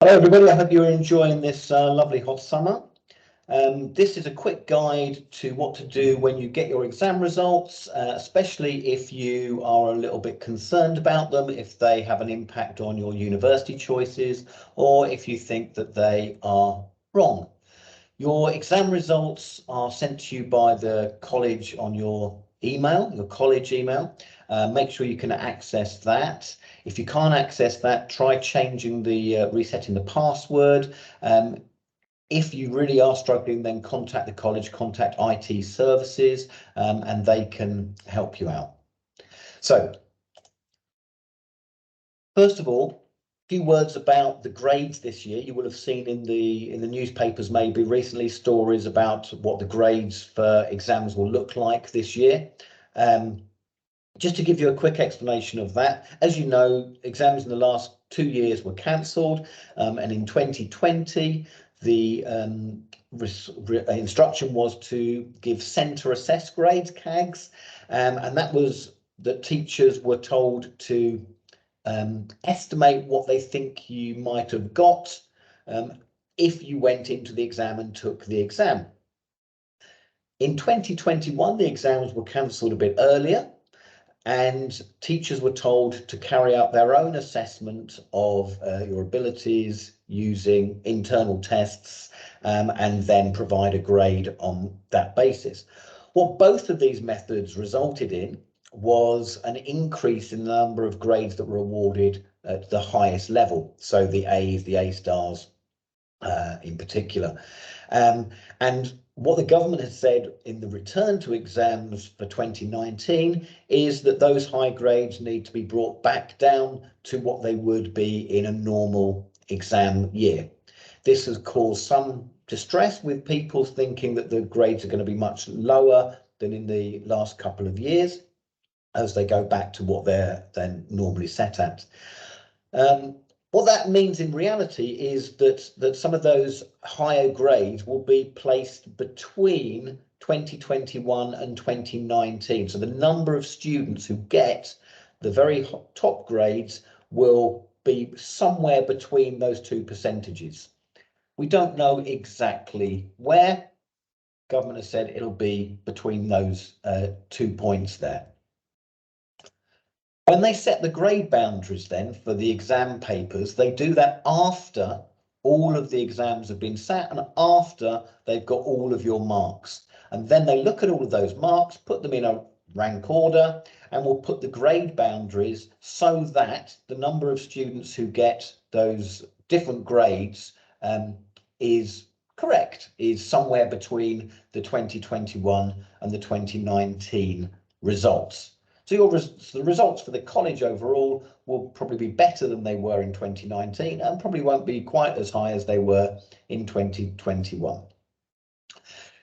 Hello everybody, I hope you're enjoying this lovely hot summer. This is a quick guide to what to do when you get your exam results, especially if you are a little bit concerned about them, if they have an impact on your university choices, or if you think that they are wrong. Your exam results are sent to you by the college on your email, your college email. Make sure you can access that. If you can't access that, try changing resetting the password. If you really are struggling, then contact the college, contact IT services, and they can help you out. So, first of all, a few words about the grades this year. You will have seen in the newspapers maybe recently stories about what the grades for exams will look like this year. Just to give you a quick explanation of that, as you know, exams in the last 2 years were cancelled, and in 2020, the instruction was to give centre assessed grades, CAGs, and that was that teachers were told to estimate what they think you might have got if you went into the exam and took the exam. In 2021, the exams were cancelled a bit earlier, and teachers were told to carry out their own assessment of your abilities using internal tests and then provide a grade on that basis. What both of these methods resulted in was an increase in the number of grades that were awarded at the highest level, so the A's, the A stars in particular. And what the government has said in the return to exams for 2019 is that those high grades need to be brought back down to what they would be in a normal exam year. This has caused some distress with people thinking that the grades are going to be much lower than in the last couple of years as they go back to what they're then normally set at. What that means in reality is that some of those higher grades will be placed between 2021 and 2019. So the number of students who get the very top grades will be somewhere between those two percentages. We don't know exactly where. Government has said it'll be between those 2 points there. When they set the grade boundaries then for the exam papers, they do that after all of the exams have been sat and after they've got all of your marks. And then they look at all of those marks, put them in a rank order, and will put the grade boundaries so that the number of students who get those different grades is correct, is somewhere between the 2021 and the 2019 results. So the results for the college overall will probably be better than they were in 2019 and probably won't be quite as high as they were in 2021.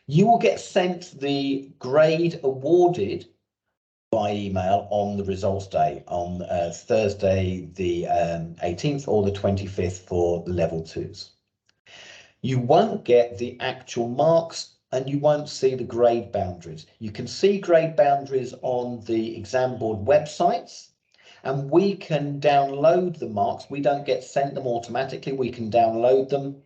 You will get sent the grade awarded by email on the results day on Thursday the 18th or the 25th for level 2s. You won't get the actual marks and you won't see the grade boundaries. You can see grade boundaries on the exam board websites, and we can download the marks. We don't get sent them automatically. We can download them,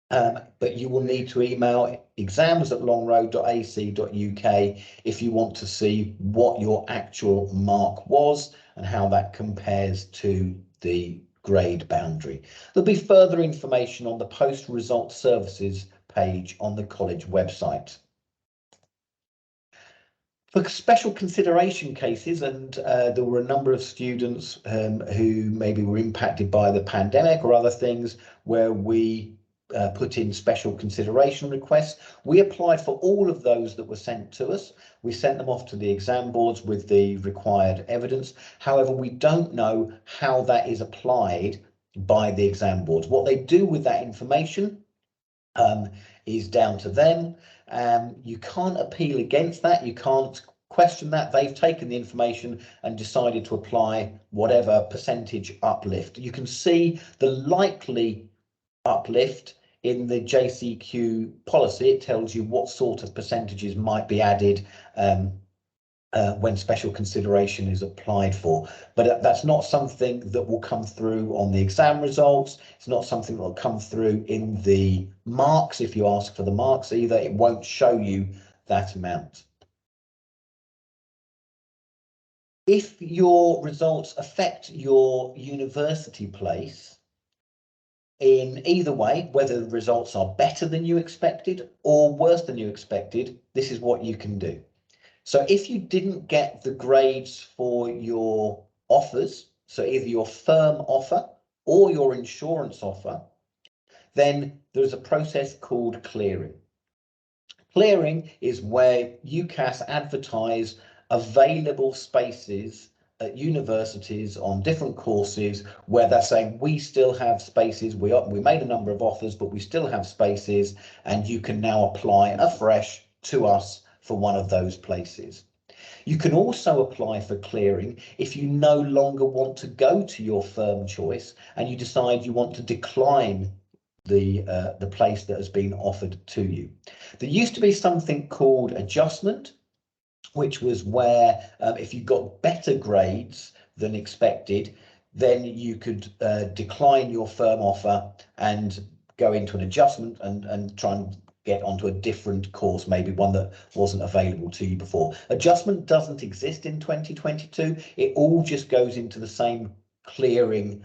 but you will need to email exams@longroad.ac.uk if you want to see what your actual mark was and how that compares to the grade boundary. There'll be further information on the post result services page on the college website. For special consideration cases, and there were a number of students who maybe were impacted by the pandemic or other things where we put in special consideration requests. We applied for all of those that were sent to us. We sent them off to the exam boards with the required evidence. However, we don't know how that is applied by the exam boards. What they do with that information is down to them. You can't appeal against that. You can't question that. They've taken the information and decided to apply whatever percentage uplift. You can see the likely uplift in the JCQ policy. It tells you what sort of percentages might be added when special consideration is applied for. But that's not something that will come through on the exam results. It's not something that will come through in the marks if you ask for the marks either. It won't show you that amount. If your results affect your university place, in either way, whether the results are better than you expected or worse than you expected, this is what you can do. So if you didn't get the grades for your offers, so either your firm offer or your insurance offer, then there's a process called clearing. Clearing is where UCAS advertise available spaces at universities on different courses where they're saying we still have spaces, we made a number of offers, but we still have spaces, and you can now apply afresh to us for one of those places. You can also apply for clearing if you no longer want to go to your firm choice and you decide you want to decline the place that has been offered to you. There used to be something called adjustment, which was where if you got better grades than expected, then you could decline your firm offer and go into an adjustment and try and get onto a different course, maybe one that wasn't available to you before. Adjustment doesn't exist in 2022. It all just goes into the same clearing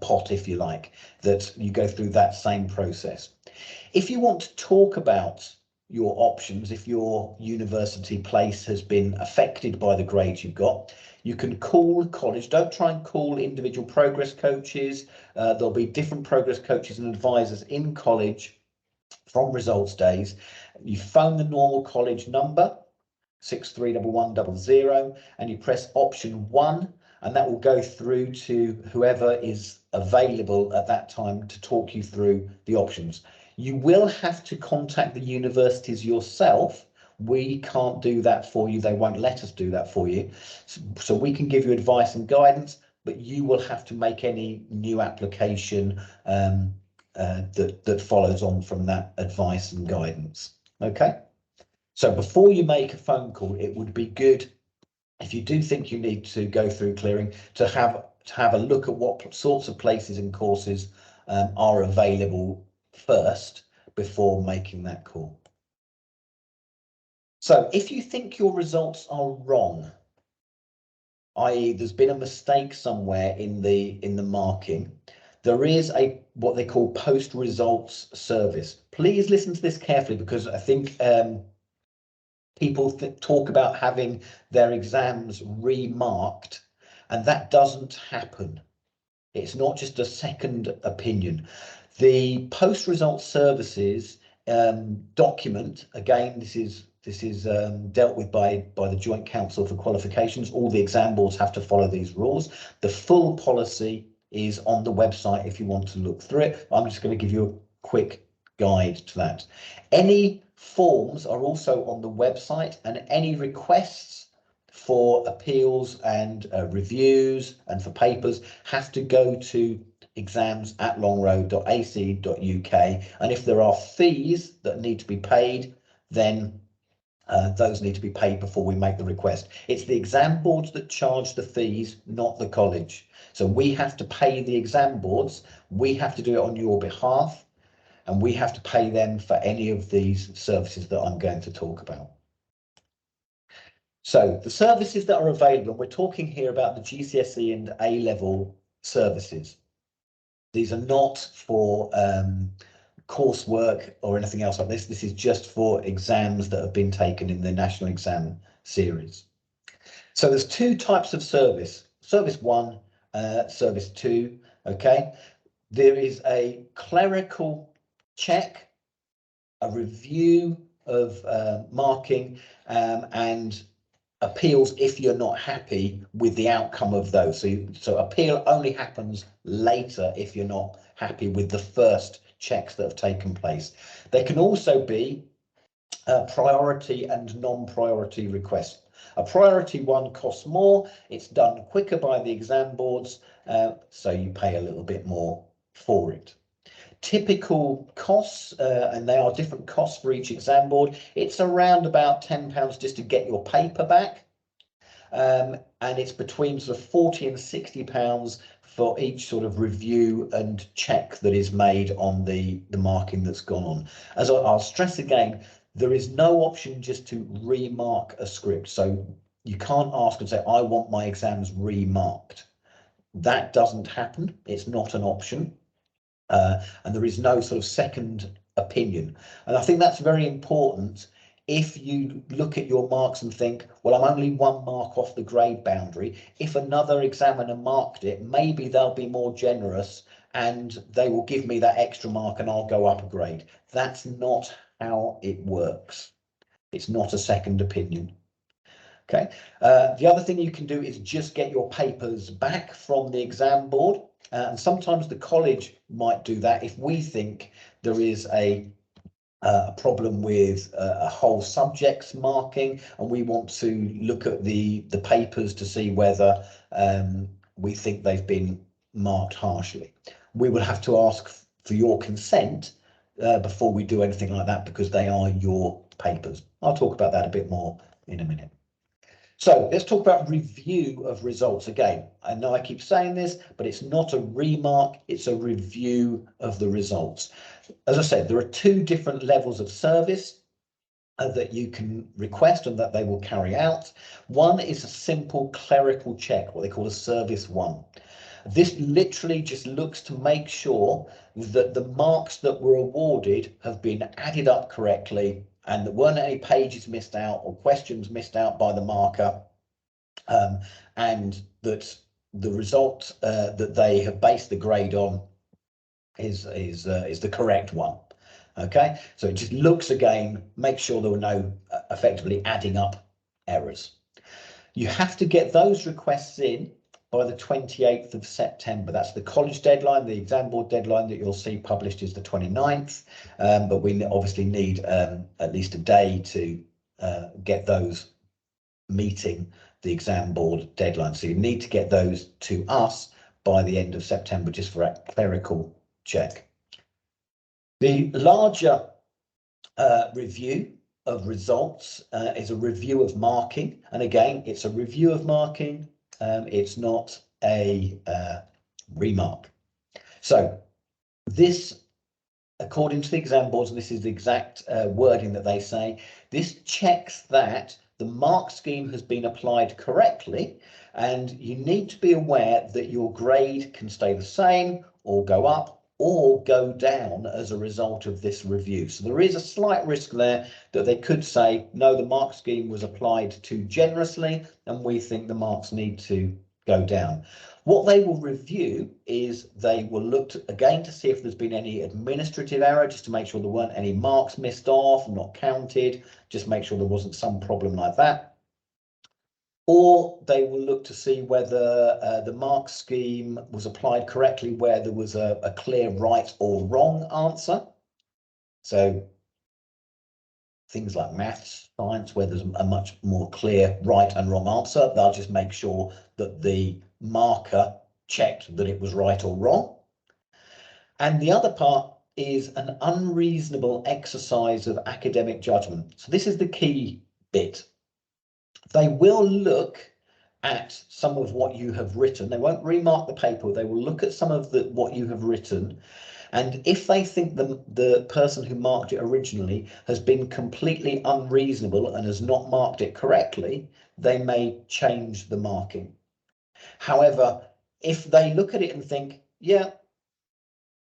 pot, if you like, that you go through that same process. If you want to talk about your options, if your university place has been affected by the grades you've got, you can call college. Don't try and call individual progress coaches. There'll be different progress coaches and advisors in college from results days. You phone the normal college number 631100 and you press option 1, and that will go through to whoever is available at that time to talk you through the options. You will have to contact the universities yourself. We can't do that for you. They won't let us do that for you. So we can give you advice and guidance, but you will have to make any new application that follows on from that advice and guidance. Okay. So before you make a phone call, it would be good, if you do think you need to go through clearing, to have a look at what sorts of places and courses are available first before making that call. So if you think your results are wrong, i.e. there's been a mistake somewhere in the marking, there is what they call post-results service. Please listen to this carefully, because I think people talk about having their exams remarked, and that doesn't happen. It's not just a second opinion. The post-result services document, again, this is dealt with by the Joint Council for Qualifications. All the exam boards have to follow these rules. The full policy is on the website if you want to look through it. I'm just going to give you a quick guide to that. Any forms are also on the website, and any requests for appeals and reviews and for papers have to go to exams@longroad.ac.uk, and if there are fees that need to be paid, then those need to be paid before we make the request. It's the exam boards that charge the fees, not the college. So we have to pay the exam boards. We have to do it on your behalf, and we have to pay them for any of these services that I'm going to talk about. So the services that are available, we're talking here about the GCSE and A-level services. These are not for coursework or anything else like this. This is just for exams that have been taken in the national exam series. So there's two types of service. Service 1, service 2, okay? There is a clerical check, a review of marking, and appeals if you're not happy with the outcome of those. So appeal only happens later if you're not happy with the first checks that have taken place. There can also be priority and non-priority requests. A priority one costs more, it's done quicker by the exam boards, so you pay a little bit more for it. Typical costs, and they are different costs for each exam board. It's around about £10 just to get your paper back. And it's between sort of £40 and £60 for each sort of review and check that is made on the marking that's gone on. As I'll stress again, there is no option just to remark a script. So you can't ask and say, I want my exams remarked. That doesn't happen. It's not an option. And there is no sort of second opinion. And I think that's very important. If you look at your marks and think, well, I'm only 1 mark off the grade boundary, if another examiner marked it, maybe they'll be more generous and they will give me that extra mark and I'll go up a grade. That's not how it works. It's not a second opinion. Okay. The other thing you can do is just get your papers back from the exam board. And sometimes the college might do that if we think there is a problem with a whole subject's marking and we want to look at the papers to see whether we think they've been marked harshly. We will have to ask for your consent before we do anything like that, because they are your papers. I'll talk about that a bit more in a minute. So let's talk about review of results. Again, I know I keep saying this, but it's not a remark, it's a review of the results. As I said, there are 2 different levels of service that you can request and that they will carry out. One is a simple clerical check, what they call a service 1. This literally just looks to make sure that the marks that were awarded have been added up correctly and there weren't any pages missed out or questions missed out by the marker, and that the result that they have based the grade on is the correct one. Okay, so it just looks again, make sure there were no effectively adding up errors. You have to get those requests in by the 28th of September. That's the college deadline. The exam board deadline that you'll see published is the 29th, but we obviously need at least a day to get those meeting the exam board deadline. So you need to get those to us by the end of September just for a clerical check. The larger review of results is a review of marking. And again, it's a review of marking. It's not a remark. So this, according to the exam boards, and this is the exact wording that they say, this checks that the mark scheme has been applied correctly, and you need to be aware that your grade can stay the same or go up or go down as a result of this review. So there is a slight risk there that they could say, no, the mark scheme was applied too generously and we think the marks need to go down. What they will review is they will look again to see if there's been any administrative error, just to make sure there weren't any marks missed off, not counted, just make sure there wasn't some problem like that. Or they will look to see whether the mark scheme was applied correctly where there was a clear right or wrong answer. So things like maths, science, where there's a much more clear right and wrong answer, they'll just make sure that the marker checked that it was right or wrong. And the other part is an unreasonable exercise of academic judgment. So this is the key bit. They will look at some of what you have written. They won't remark the paper. They will look at some of what you have written. And if they think the person who marked it originally has been completely unreasonable and has not marked it correctly, they may change the marking. However, if they look at it and think, yeah,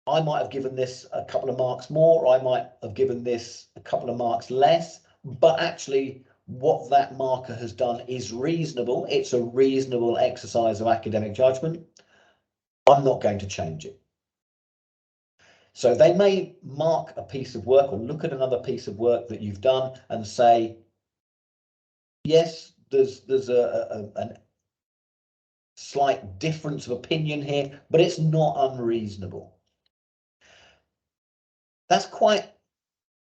I might have given this a couple of marks more, or I might have given this a couple of marks less, but actually what that marker has done is reasonable. It's a reasonable exercise of academic judgment. I'm not going to change it. So they may mark a piece of work or look at another piece of work that you've done and say, yes, there's a slight difference of opinion here, but it's not unreasonable. That's quite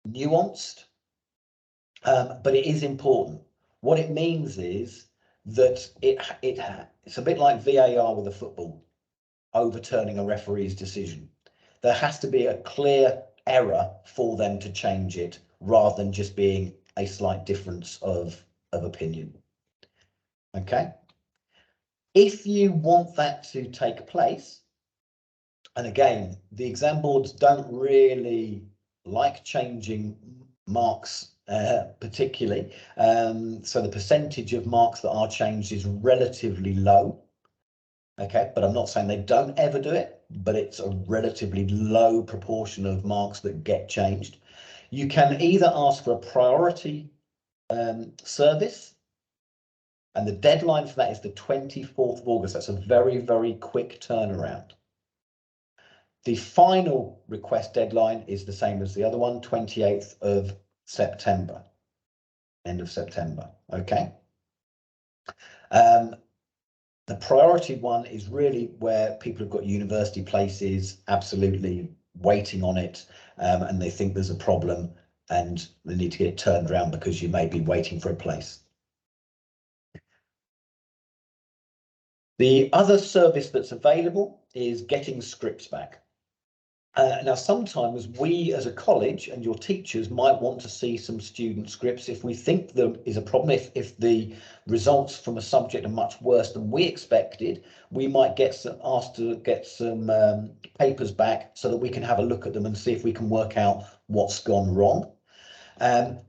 nuanced, but it is important. What it means is that it's a bit like VAR with a football, overturning a referee's decision. There has to be a clear error for them to change it, rather than just being a slight difference of opinion. Okay. If you want that to take place, and again, the exam boards don't really like changing marks particularly, so the percentage of marks that are changed is relatively low. Okay, but I'm not saying they don't ever do it, but it's a relatively low proportion of marks that get changed. You can either ask for a priority service, and the deadline for that is the 24th of August. That's a very, very quick turnaround. The final request deadline is the same as the other one, 28th of September, end of September. Okay. The priority one is really where people have got university places absolutely waiting on it, and they think there's a problem and they need to get it turned around because you may be waiting for a place. The other service that's available is getting scripts back. Now, sometimes we as a college and your teachers might want to see some student scripts if we think there is a problem. If the results from a subject are much worse than we expected, we might get asked to get some papers back so that we can have a look at them and see if we can work out what's gone wrong.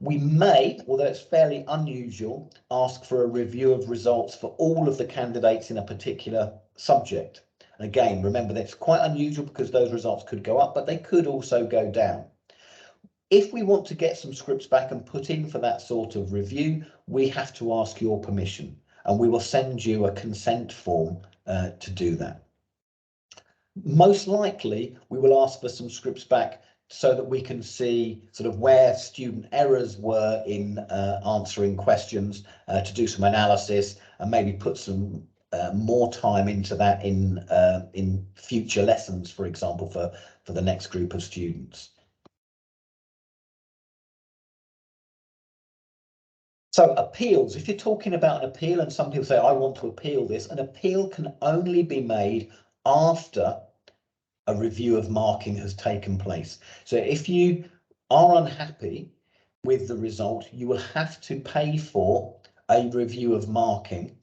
We may, although it's fairly unusual, ask for a review of results for all of the candidates in a particular subject. And again, remember that's quite unusual because those results could go up, but they could also go down. If we want to get some scripts back and put in for that sort of review, we have to ask your permission, and we will send you a consent form to do that. Most likely, we will ask for some scripts back so that we can see sort of where student errors were in answering questions, to do some analysis and maybe put some more time into that in future lessons, for example, for the next group of students. So appeals, if you're talking about an appeal and some people say, I want to appeal this, an appeal can only be made after a review of marking has taken place. So if you are unhappy with the result, you will have to pay for a review of marking,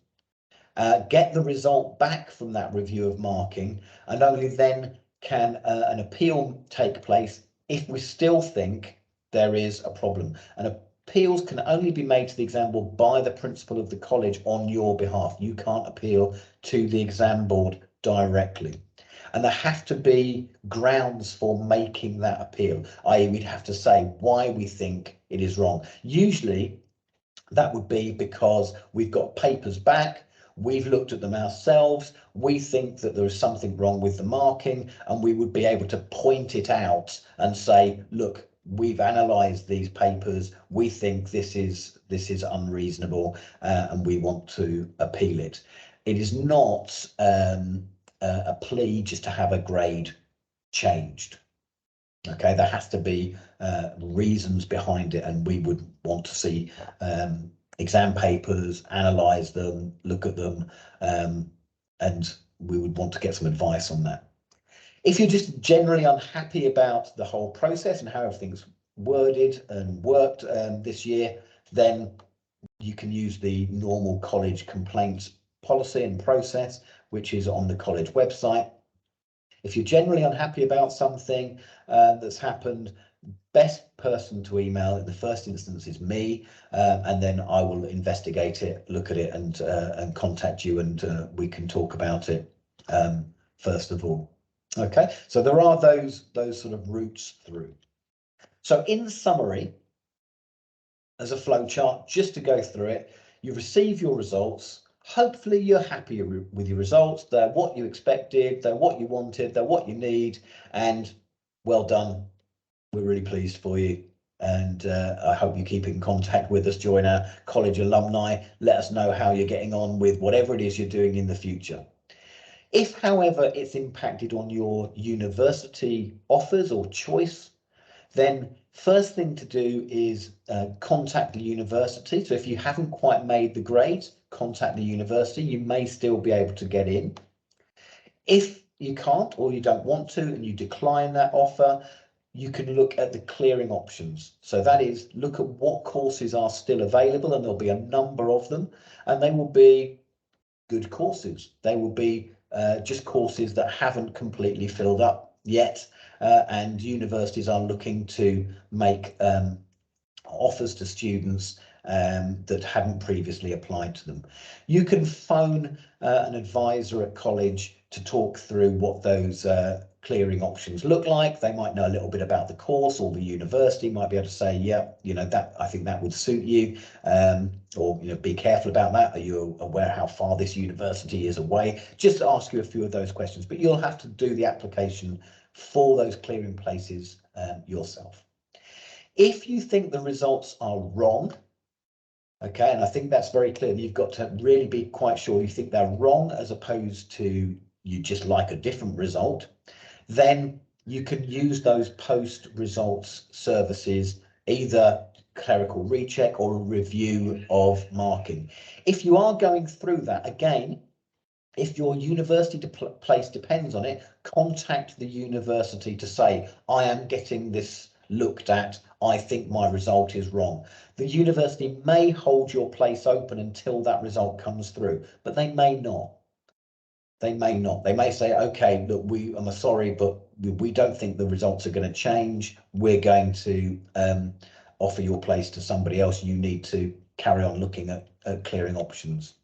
get the result back from that review of marking, and only then can an appeal take place if we still think there is a problem. And appeals can only be made to the exam board by the principal of the college on your behalf. You can't appeal to the exam board directly. And there have to be grounds for making that appeal, i.e. we'd have to say why we think it is wrong. Usually that would be because we've got papers back, we've looked at them ourselves, we think that there is something wrong with the marking, and we would be able to point it out and say, look, we've analysed these papers, we think this is unreasonable, and we want to appeal it. It is not a plea just to have a grade changed. Okay, there has to be reasons behind it, and we would want to see exam papers, analyse them, look at them, and we would want to get some advice on that. If you're just generally unhappy about the whole process and how everything's worded and worked this year, then you can use the normal college complaints policy and process, which is on the college website. If you're generally unhappy about something that's happened, best person to email in the first instance is me, and then I will investigate it, look at it, and contact you, and we can talk about it first of all. Okay, so there are those sort of routes through. So in summary, as a flow chart, just to go through it, you receive your results. Hopefully you're happy with your results. They're what you expected, they're what you wanted, they're what you need, and well done. We're really pleased for you, and I hope you keep in contact with us, join our college alumni, let us know how you're getting on with whatever it is you're doing in the future. If, however, it's impacted on your university offers or choice, then first thing to do is contact the university. So if you haven't quite made the grades, contact the university. You may still be able to get in. If you can't or you don't want to and you decline that offer, you can look at the clearing options. So that is, look at what courses are still available, and there'll be a number of them, and they will be good courses. They will be just courses that haven't completely filled up yet, and universities are looking to make offers to students that hadn't previously applied to them. You can phone an advisor at college to talk through what those clearing options look like. They might know a little bit about the course, or the university might be able to say, yeah, that I think that would suit you, or be careful about that. Are you aware how far this university is away? Just to ask you a few of those questions, but you'll have to do the application for those clearing places yourself. If you think the results are wrong, okay, and I think that's very clear, you've got to really be quite sure you think they're wrong as opposed to you just like a different result, then you can use those post results services, either clerical recheck or a review of marking. If you are going through that, again, if your university place depends on it, contact the university to say, I am getting this looked at, I think my result is wrong. The university may hold your place open until that result comes through, but they may not. They may not. They may say, okay, look, I'm sorry, but we don't think the results are going to change. We're going to offer your place to somebody else. You need to carry on looking at clearing options.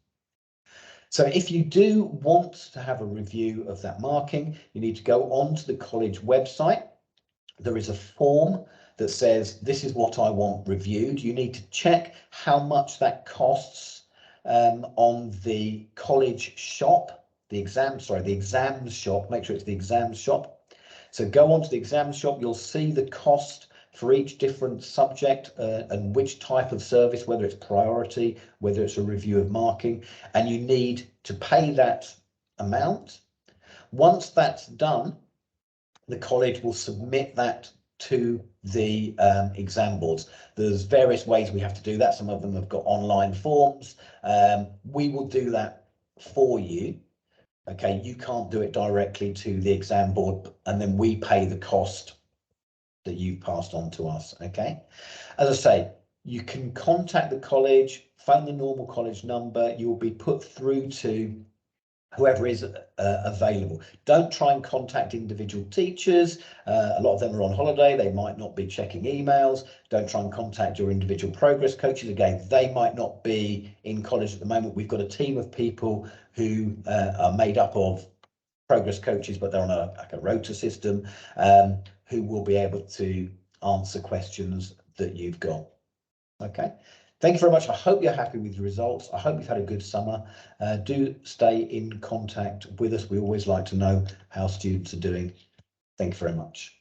So if you do want to have a review of that marking, you need to go onto the college website. There is a form that says, this is what I want reviewed. You need to check how much that costs on the college shop, the exams shop. Make sure it's the exams shop. So go onto the exams shop, you'll see the cost for each different subject and which type of service, whether it's priority, whether it's a review of marking, and you need to pay that amount. Once that's done, the college will submit that to the exam boards. There's various ways we have to do that. Some of them have got online forms. We will do that for you. Okay, you can't do it directly to the exam board, and then we pay the cost that you've passed on to us. Okay, as I say, you can contact the college, phone the normal college number. You will be put through to whoever is available. Don't try and contact individual teachers. A lot of them are on holiday. They might not be checking emails. Don't try and contact your individual progress coaches. Again, they might not be in college at the moment. We've got a team of people who are made up of progress coaches, but they're on a rota system, who will be able to answer questions that you've got. Okay, thank you very much. I hope you're happy with the results. I hope you've had a good summer. Do stay in contact with us. We always like to know how students are doing. Thank you very much.